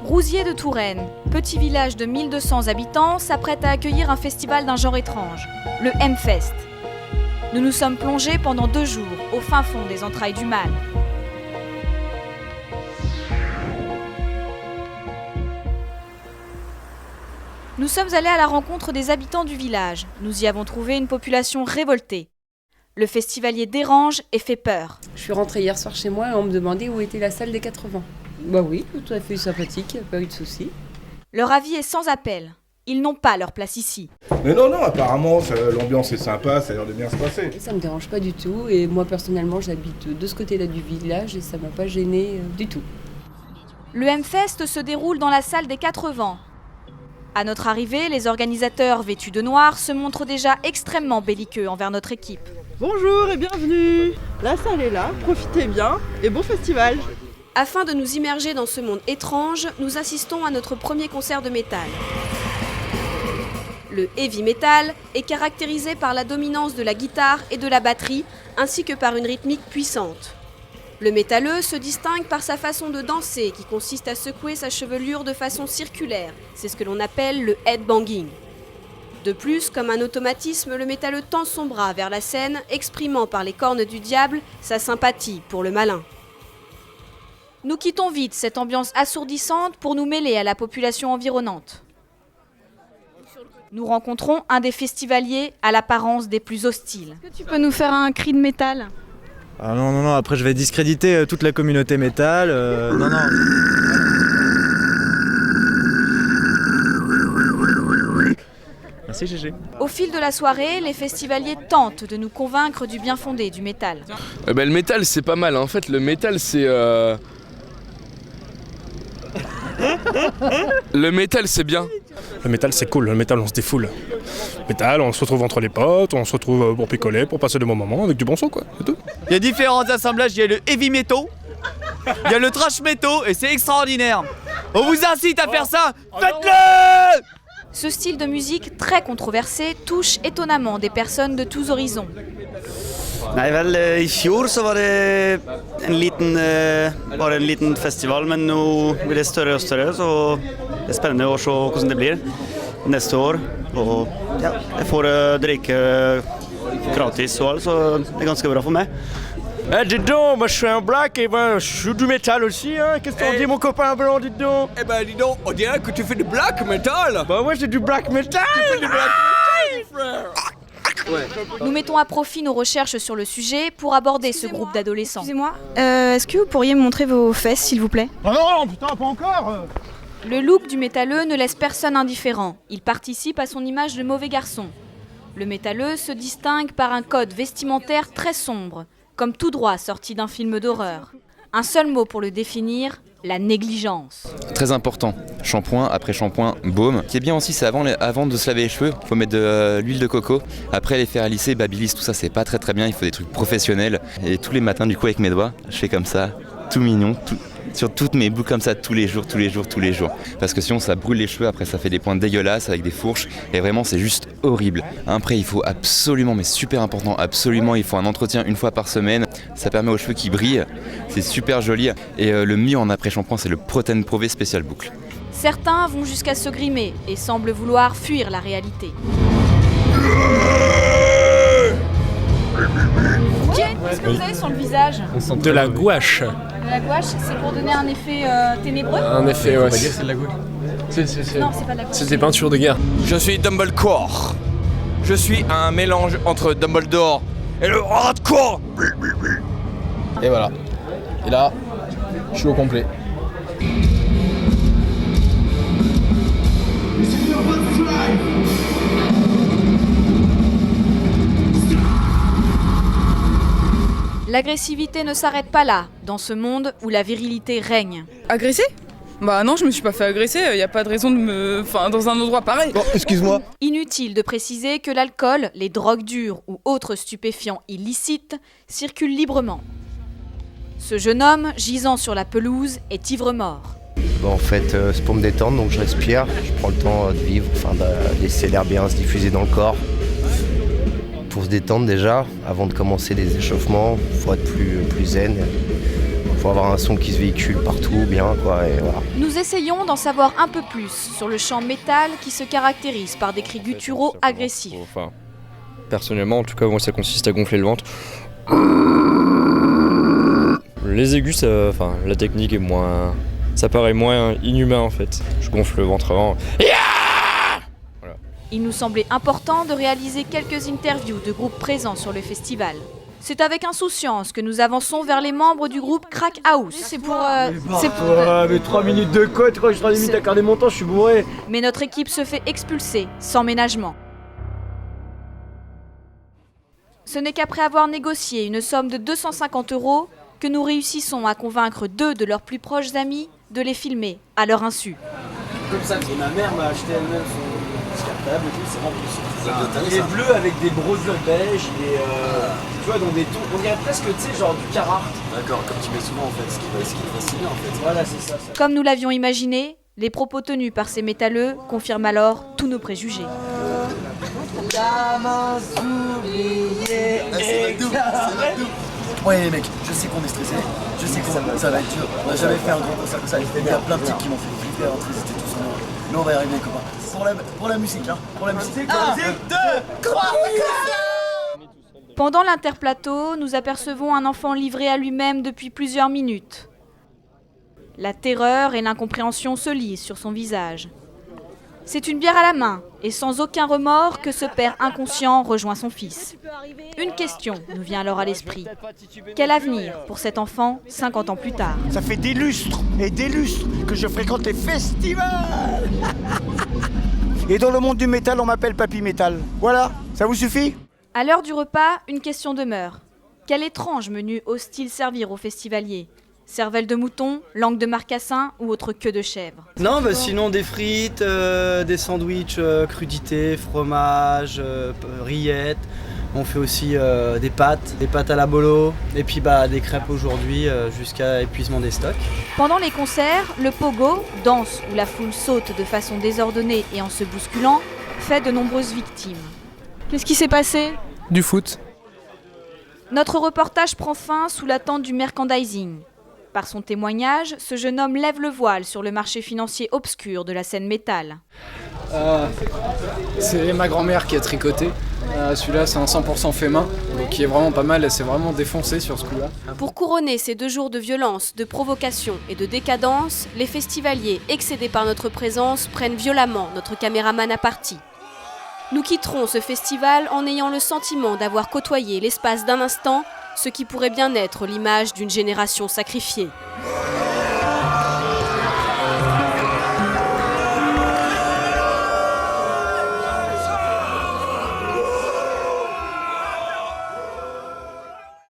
Rouziers de Touraine, petit village de 1200 habitants, s'apprête à accueillir un festival d'un genre étrange, le M-Fest. Nous nous sommes plongés pendant 2 jours au fin fond des entrailles du mal. Nous sommes allés à la rencontre des habitants du village. Nous y avons trouvé une population révoltée. Le festivalier dérange et fait peur. Je suis rentrée hier soir chez moi et on me demandait où était la salle des 80. Bah oui, tout à fait sympathique, pas eu de soucis. Leur avis est sans appel. Ils n'ont pas leur place ici. Mais non, apparemment, l'ambiance est sympa, ça a l'air de bien se passer. Ça me dérange pas du tout et moi personnellement j'habite de ce côté-là du village et ça m'a pas gênée du tout. Le M-Fest se déroule dans la salle des 80. À notre arrivée, les organisateurs vêtus de noir se montrent déjà extrêmement belliqueux envers notre équipe. Bonjour et bienvenue. La salle est là, profitez bien et bon festival. Afin de nous immerger dans ce monde étrange, nous assistons à notre premier concert de métal. Le heavy metal est caractérisé par la dominance de la guitare et de la batterie, ainsi que par une rythmique puissante. Le métalleux se distingue par sa façon de danser, qui consiste à secouer sa chevelure de façon circulaire. C'est ce que l'on appelle le headbanging. De plus, comme un automatisme, le métalleux tend son bras vers la scène, exprimant par les cornes du diable sa sympathie pour le malin. Nous quittons vite cette ambiance assourdissante pour nous mêler à la population environnante. Nous rencontrons un des festivaliers à l'apparence des plus hostiles. Est-ce que tu peux nous faire un cri de métal ? Ah non, après je vais discréditer toute la communauté métal, non. Merci GG. Au fil de la soirée, les festivaliers tentent de nous convaincre du bien fondé du métal. Le métal c'est pas mal, en fait le métal c'est... Le métal c'est bien. Le métal c'est cool, le métal on se défoule. Le métal on se retrouve entre les potes, on se retrouve pour picoler, pour passer des bons moments avec du bon son quoi, c'est tout. Il y a différents assemblages, il y a le heavy metal, il y a le trash metal et c'est extraordinaire. On vous incite à faire ça, faites-le! Ce style de musique très controversé touche étonnamment des personnes de tous horizons. Nei vel, I fjor så var det bare en liten festival, men nå blir det større og større, så det er spennende å se hvordan det blir neste år. Og ja, jeg får drikke gratis og alt, så det er ganske bra for meg. Dis donc, moi je suis un black et ben, je joue du métal aussi, hein. Qu'est-ce qu'on dit mon copain blanc, dis donc? Eh ben dis donc, on dirait que tu fais du black metal. Bah ouais, j'ai du black metal. Tu fais du black metal, frère. Ouais. Nous mettons à profit nos recherches sur le sujet pour aborder ce groupe d'adolescents. Excusez-moi, est-ce que vous pourriez me montrer vos fesses s'il vous plaît? Ah non, putain, pas encore. Le look du métalleux ne laisse personne indifférent. Il participe à son image de mauvais garçon. Le métalleux se distingue par un code vestimentaire très sombre, comme tout droit sorti d'un film d'horreur. Un seul mot pour le définir, la négligence. Très important, shampoing après shampoing, baume. Ce qui est bien aussi, c'est avant de se laver les cheveux, il faut mettre de l'huile de coco. Après les faire lisser, babyliss, tout ça c'est pas très bien, il faut des trucs professionnels. Et tous les matins du coup avec mes doigts, je fais comme ça, tout mignon, sur toutes mes boucles comme ça tous les jours. Parce que sinon ça brûle les cheveux, après ça fait des pointes dégueulasses avec des fourches. Et vraiment c'est juste horrible. Après il faut absolument, mais super important, absolument il faut un entretien 1 fois par semaine. Ça permet aux cheveux qui brillent, c'est super joli. Et le mieux en après-shampoing c'est le Proten Pro V spécial boucle. Certains vont jusqu'à se grimer et semblent vouloir fuir la réalité. Qu'est-ce que vous avez sur le visage? De la gouache. De la gouache, c'est pour donner un effet ténébreux? Un effet, ouais. C'est de la gouache. Non, c'est pas de la gouache. C'est des peintures de guerre. Je suis Dumbledore. Je suis un mélange entre Dumbledore et le hardcore. Et voilà. Et là, je suis au complet. L'agressivité ne s'arrête pas là, dans ce monde où la virilité règne. Agressé? Bah non, je me suis pas fait agresser, y a pas de raison de me... Enfin, dans un endroit pareil. Bon, excuse-moi. Inutile de préciser que l'alcool, les drogues dures ou autres stupéfiants illicites circulent librement. Ce jeune homme, gisant sur la pelouse, est ivre-mort. Bon, en fait, c'est pour me détendre, donc je respire, je prends le temps de vivre, enfin de laisser l'air bien se diffuser dans le corps. Pour se détendre déjà, avant de commencer les échauffements, il faut être plus zen, il faut avoir un son qui se véhicule partout bien, quoi, et voilà. Nous essayons d'en savoir un peu plus sur le chant métal qui se caractérise par des cris gutturaux agressifs. Enfin, personnellement, en tout cas, moi, ça consiste à gonfler le ventre. Les aigus, la technique est moins... Ça paraît moins inhumain en fait. Je gonfle le ventre avant. Voilà. Il nous semblait important de réaliser quelques interviews de groupes présents sur le festival. C'est avec insouciance que nous avançons vers les membres du groupe Crack House. C'est pour... mais 3 minutes de quoi? Tu crois que je serai limite à garder mon temps? Je suis bourré. Mais notre équipe se fait expulser, sans ménagement. Ce n'est qu'après avoir négocié une somme de 250 € que nous réussissons à convaincre 2 de leurs plus proches amis de les filmer à leur insu. Comme ça, et ma mère m'a acheté elle-même son cartable et tout, c'est rempli. Il est bleu avec des brodures beige, il est tu vois, dans des tons, on dirait presque, tu sais, genre du Carhartt. D'accord, comme tu mets souvent en fait, ce qui est fascinant en fait. Voilà, c'est ça. Comme nous l'avions imaginé, les propos tenus par ces métalleux confirment alors tous nos préjugés. Ouais les mecs, je sais qu'on est stressé, je sais que ça va être dur, on va jamais fait un grand concert comme ça, il y a plein de types qui m'ont fait flipper entre ils étaient tous en or. Mais on va y arriver les copains. Pour la musique hein, pour la musique. 1, 2, 3. Pendant l'interplateau, nous apercevons un enfant livré à lui-même depuis plusieurs minutes. La terreur et l'incompréhension se lisent sur son visage. C'est une bière à la main, et sans aucun remords que ce père inconscient rejoint son fils. Une question nous vient alors à l'esprit. Quel avenir pour cet enfant 50 ans plus tard? Ça fait des lustres et des lustres que je fréquente les festivals. Et dans le monde du métal, on m'appelle Papy Métal. Voilà, ça vous suffit? À l'heure du repas, une question demeure. Quel étrange menu ose-t-il servir aux festivaliers? Cervelle de mouton, langue de marcassin ou autre queue de chèvre? Non, sinon des frites, des sandwichs, crudités, fromage, rillettes. On fait aussi des pâtes à la bolo, et puis des crêpes aujourd'hui jusqu'à épuisement des stocks. Pendant les concerts, le pogo, danse où la foule saute de façon désordonnée et en se bousculant, fait de nombreuses victimes. Qu'est-ce qui s'est passé? Du foot. Notre reportage prend fin sous la tente du merchandising. Par son témoignage, ce jeune homme lève le voile sur le marché financier obscur de la scène métal. C'est ma grand-mère qui a tricoté. Celui-là, c'est un 100% fait main, donc qui est vraiment pas mal. Elle s'est vraiment défoncée sur ce coup-là. Pour couronner ces 2 jours de violence, de provocation et de décadence, les festivaliers, excédés par notre présence, prennent violemment notre caméraman à partie. Nous quitterons ce festival en ayant le sentiment d'avoir côtoyé l'espace d'un instant ce qui pourrait bien être l'image d'une génération sacrifiée.